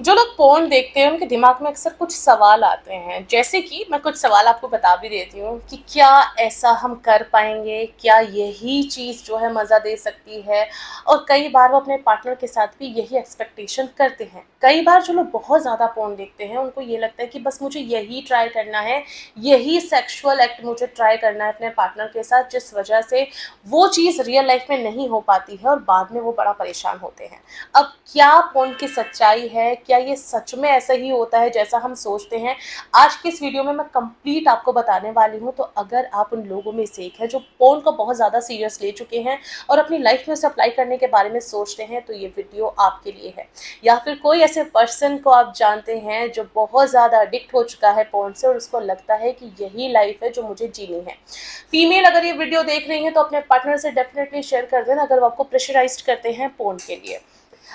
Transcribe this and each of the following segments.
जो लोग पोर्न देखते हैं उनके दिमाग में अक्सर कुछ सवाल आते हैं, जैसे कि मैं कुछ सवाल आपको बता भी देती हूँ कि क्या ऐसा हम कर पाएंगे, क्या यही चीज़ जो है मज़ा दे सकती है। और कई बार वो अपने पार्टनर के साथ भी यही एक्सपेक्टेशन करते हैं। कई बार जो लोग बहुत ज़्यादा पोर्न देखते हैं उनको ये लगता है कि बस मुझे यही ट्राई करना है, यही सेक्सुअल एक्ट मुझे ट्राई करना है अपने पार्टनर के साथ, जिस वजह से वो चीज़ रियल लाइफ में नहीं हो पाती है और बाद में वो बड़ा परेशान होते हैं। अब क्या पोर्न की सच्चाई है, क्या ये सच में ऐसा ही होता है जैसा हम सोचते हैं, आज की इस वीडियो में मैं कंप्लीट आपको बताने वाली हूँ। तो अगर आप उन लोगों में से एक है जो पोर्न को बहुत ज़्यादा सीरियस ले चुके हैं और अपनी लाइफ में उसे अप्लाई करने के बारे में सोचते हैं, तो ये वीडियो आपके लिए है। या फिर कोई ऐसे पर्सन को आप जानते हैं जो बहुत ज़्यादा एडिक्ट हो चुका है पोर्न से और उसको लगता है कि यही लाइफ है जो मुझे जीनी है। फीमेल अगर ये वीडियो देख रही है तो अपने पार्टनर से डेफिनेटली शेयर कर देना अगर वो आपको प्रेशराइज्ड करते हैं पोर्न के लिए।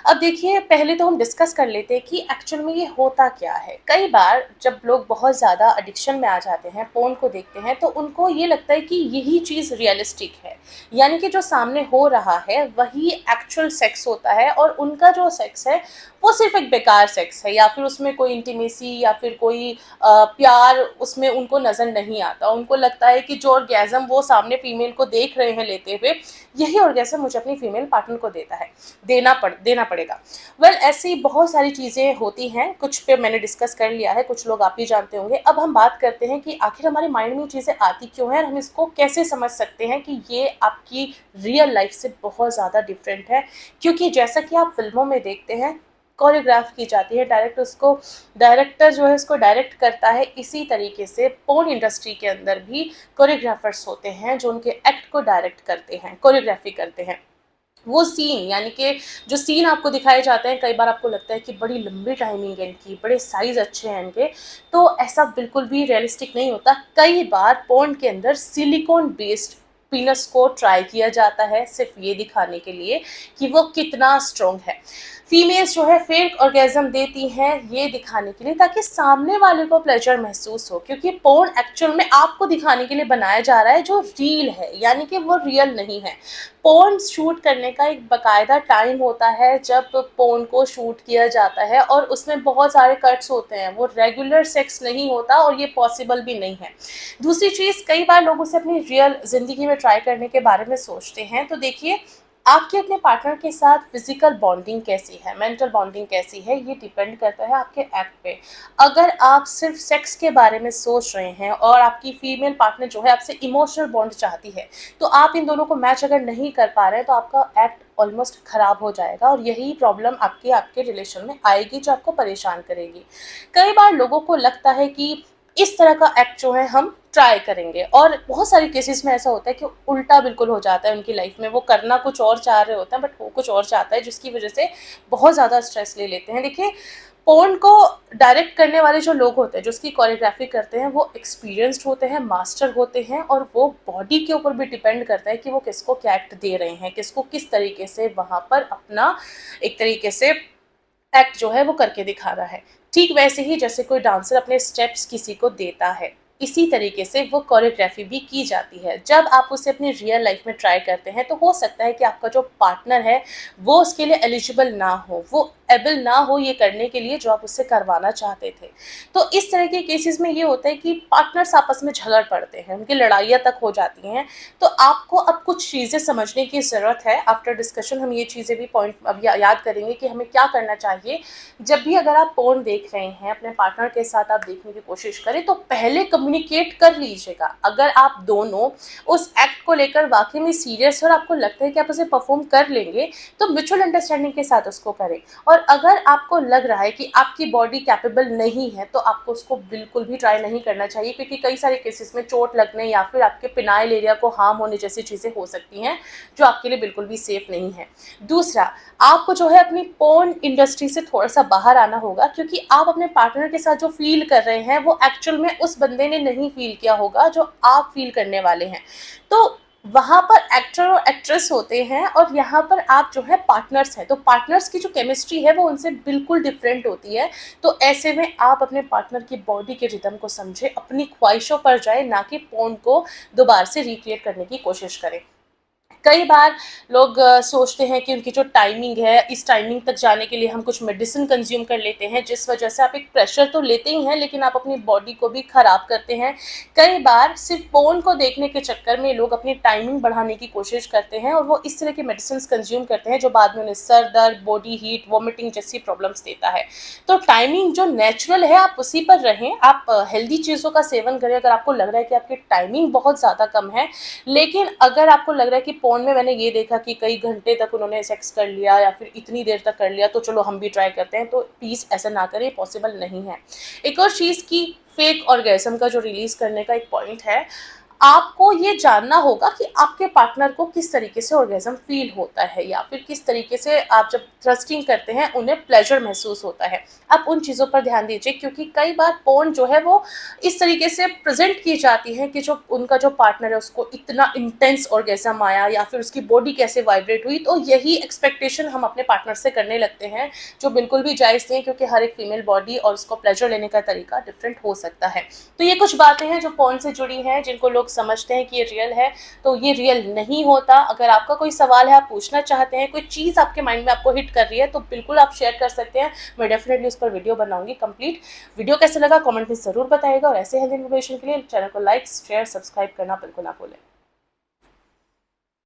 अब देखिए, पहले तो हम डिस्कस कर लेते हैं कि एक्चुअल में ये होता क्या है। कई बार जब लोग बहुत ज़्यादा एडिक्शन में आ जाते हैं, पोर्न को देखते हैं, तो उनको ये लगता है कि यही चीज़ रियलिस्टिक है, यानी कि जो सामने हो रहा है वही एक्चुअल सेक्स होता है और उनका जो सेक्स है वो सिर्फ एक बेकार सेक्स है, या फिर उसमें कोई इंटीमेसी या फिर कोई प्यार उसमें उनको नज़र नहीं आता। उनको लगता है कि जो ऑर्गेज़म वो सामने फीमेल को देख रहे हैं लेते हुए, यही ऑर्गेज़म मुझे अपनी फीमेल पार्टनर को देना पड़ेगा। वेल, ऐसी बहुत सारी चीज़ें होती हैं, कुछ पे मैंने डिस्कस कर लिया है, कुछ लोग आप भी जानते होंगे। अब हम बात करते हैं कि आखिर हमारे माइंड में ये चीज़ें आती क्यों हैं और हम इसको कैसे समझ सकते हैं कि ये आपकी रियल लाइफ से बहुत ज़्यादा डिफरेंट है। क्योंकि जैसा कि आप फिल्मों में देखते हैं, कोरियोग्राफ की जाती है, डायरेक्टर जो है उसको डायरेक्ट करता है, इसी तरीके से पोर्न इंडस्ट्री के अंदर भी कोरियोग्राफर्स होते हैं जो उनके एक्ट को डायरेक्ट करते हैं, कोरियोग्राफी करते हैं। वो सीन, यानी कि जो सीन आपको दिखाए जाते हैं, कई बार आपको लगता है कि बड़ी लंबी टाइमिंग है इनकी, बड़े साइज अच्छे हैं इनके, तो ऐसा बिल्कुल भी रियलिस्टिक नहीं होता। कई बार पोर्न के अंदर सिलिकॉन बेस्ड पीनस को ट्राई किया जाता है सिर्फ ये दिखाने के लिए कि वो कितना स्ट्रॉन्ग है। फीमेल्स जो है फेक ऑर्गेजम देती हैं ये दिखाने के लिए ताकि सामने वाले को प्लेजर महसूस हो, क्योंकि पोर्न एक्चुअल में आपको दिखाने के लिए बनाया जा रहा है जो रियल है, यानी कि वो रियल नहीं है। पोर्न शूट करने का एक बाकायदा टाइम होता है जब पोर्न को शूट किया जाता है और उसमें बहुत सारे कट्स होते हैं, वो रेगुलर सेक्स नहीं होता और ये पॉसिबल भी नहीं है। दूसरी चीज़, कई बार लोग उसे अपनी रियल ज़िंदगी में ट्राई करने के बारे में सोचते हैं, तो देखिए, आपके अपने पार्टनर के साथ फिजिकल बॉन्डिंग कैसी है, मेंटल बॉन्डिंग कैसी है, ये डिपेंड करता है आपके एक्ट पे। अगर आप सिर्फ सेक्स के बारे में सोच रहे हैं और आपकी फीमेल पार्टनर जो है आपसे इमोशनल बॉन्ड चाहती है, तो आप इन दोनों को मैच अगर नहीं कर पा रहे हैं तो आपका एक्ट ऑलमोस्ट ख़राब हो जाएगा और यही प्रॉब्लम आपके रिलेशन में आएगी जो आपको परेशान करेगी। कई बार लोगों को लगता है कि इस तरह का एक्ट जो है हम ट्राई करेंगे, और बहुत सारे केसेस में ऐसा होता है कि उल्टा बिल्कुल हो जाता है उनकी लाइफ में। वो करना कुछ और चाह रहे होते हैं बट वो कुछ और चाहता है, जिसकी वजह से बहुत ज़्यादा स्ट्रेस ले लेते हैं। देखिए, पोर्न को डायरेक्ट करने वाले जो लोग होते हैं, जो उसकी कोरियोग्राफी करते हैं, वो एक्सपीरियंस्ड होते हैं, मास्टर होते हैं, और वो बॉडी के ऊपर भी डिपेंड करता है कि वो किसको क्या एक्ट दे रहे हैं, किसको किस तरीके से वहाँ पर अपना एक तरीके से एक्ट जो है वो करके दिखा रहा है। ठीक वैसे ही जैसे कोई डांसर अपने स्टेप्स किसी को देता है, इसी तरीके से वो कोरियोग्राफी भी की जाती है। जब आप उसे अपनी रियल लाइफ में ट्राई करते हैं तो हो सकता है कि आपका जो पार्टनर है वो उसके लिए एलिजिबल ना हो, वो एबल ना हो ये करने के लिए जो आप उससे करवाना चाहते थे। तो इस तरह के केसेस में ये होता है कि पार्टनर्स आपस में झगड़ पड़ते हैं, उनकी लड़ाइयाँ तक हो जाती हैं। तो आपको अब कुछ चीज़ें समझने की ज़रूरत है। आफ्टर डिस्कशन हम ये चीज़ें भी पॉइंट अब याद करेंगे कि हमें क्या करना चाहिए। जब भी अगर आप पोर्न देख रहे हैं, अपने पार्टनर के साथ आप देखने की कोशिश करें, तो पहले कम्युनिकेट कर लीजिएगा। अगर आप दोनों उस एक्ट को लेकर वाकई में सीरियस और आपको लगता है कि आप उसे परफॉर्म कर लेंगे, तो म्यूचुअल अंडरस्टैंडिंग के साथ उसको करें। और अगर आपको लग रहा है कि आपकी बॉडी कैपेबल नहीं है, तो आपको उसको बिल्कुल भी ट्राई नहीं करना चाहिए, क्योंकि कई सारे केसेस में चोट लगने या फिर आपके पिनाइल एरिया को हार्म होने जैसी चीज़ें हो सकती हैं जो आपके लिए बिल्कुल भी सेफ नहीं है। दूसरा, आपको जो है अपनी पोर्न इंडस्ट्री से थोड़ा सा बाहर आना होगा, क्योंकि आप अपने पार्टनर के साथ जो फील कर रहे हैं वो एक्चुअल में उस बंदे ने नहीं फील किया होगा जो आप फील करने वाले हैं। तो वहाँ पर एक्टर और एक्ट्रेस होते हैं और यहाँ पर आप जो है पार्टनर्स हैं, तो पार्टनर्स की जो केमिस्ट्री है वो उनसे बिल्कुल डिफरेंट होती है। तो ऐसे में आप अपने पार्टनर की बॉडी के रिदम को समझें, अपनी ख्वाहिशों पर जाए, ना कि पोर्न को दोबारा से रिक्रिएट करने की कोशिश करें। कई बार लोग सोचते हैं कि उनकी जो टाइमिंग है, इस टाइमिंग तक जाने के लिए हम कुछ मेडिसिन कंज्यूम कर लेते हैं, जिस वजह से आप एक प्रेशर तो लेते ही हैं, लेकिन आप अपनी बॉडी को भी खराब करते हैं। कई बार सिर्फ पोर्न को देखने के चक्कर में लोग अपनी टाइमिंग बढ़ाने की कोशिश करते हैं और वो इस तरह की मेडिसिन कंज्यूम करते हैं जो बाद में उन्हें सर दर्द, बॉडी हीट, वॉमिटिंग जैसी प्रॉब्लम्स देता है। तो टाइमिंग जो नेचुरल है आप उसी पर रहें, आप हेल्दी चीज़ों का सेवन करें। अगर आपको लग रहा है कि आपकी टाइमिंग बहुत ज़्यादा कम है, लेकिन अगर आपको लग रहा है कि पोर्न में मैंने ये देखा कि कई घंटे तक उन्होंने सेक्स कर लिया या फिर इतनी देर तक कर लिया, तो चलो हम भी ट्राई करते हैं, तो प्लीज़ ऐसा ना करें, पॉसिबल नहीं है। एक और चीज़ की फेक ऑर्गेज़म का जो रिलीज़ करने का एक पॉइंट है, आपको ये जानना होगा कि आपके पार्टनर को किस तरीके से ऑर्गेज़म फ़ील होता है या फिर किस तरीके से आप जब थ्रस्टिंग करते हैं उन्हें प्लेज़र महसूस होता है। आप उन चीज़ों पर ध्यान दीजिए, क्योंकि कई बार पोर्न जो है वो इस तरीके से प्रेज़ेंट की जाती है कि जो उनका जो पार्टनर है उसको इतना इंटेंस ऑर्गेज़म आया या फिर उसकी बॉडी कैसे वाइब्रेट हुई, तो यही एक्सपेक्टेशन हम अपने पार्टनर से करने लगते हैं, जो बिल्कुल भी जायज़ नहीं है, क्योंकि हर एक फीमेल बॉडी और उसको प्लेज़र लेने का तरीका डिफरेंट हो सकता है। तो ये कुछ बातें हैं जो पोर्न से जुड़ी हैं, जिनको लोग समझते हैं कि ये रियल है, तो ये रियल नहीं होता। अगर आपका कोई सवाल है, आप पूछना चाहते हैं, कोई चीज़ आपके माइंड में आपको हिट कर रही है, तो बिल्कुल आप शेयर कर सकते हैं। मैं डेफिनेटली उस पर वीडियो बनाऊंगी कंप्लीट। वीडियो कैसे लगा कमेंट में ज़रूर बताइएगा और ऐसे हेल्थ इन्फॉर्मेशन के लिए चैनल को लाइक, शेयर, सब्सक्राइब करना बिल्कुल ना भूलें।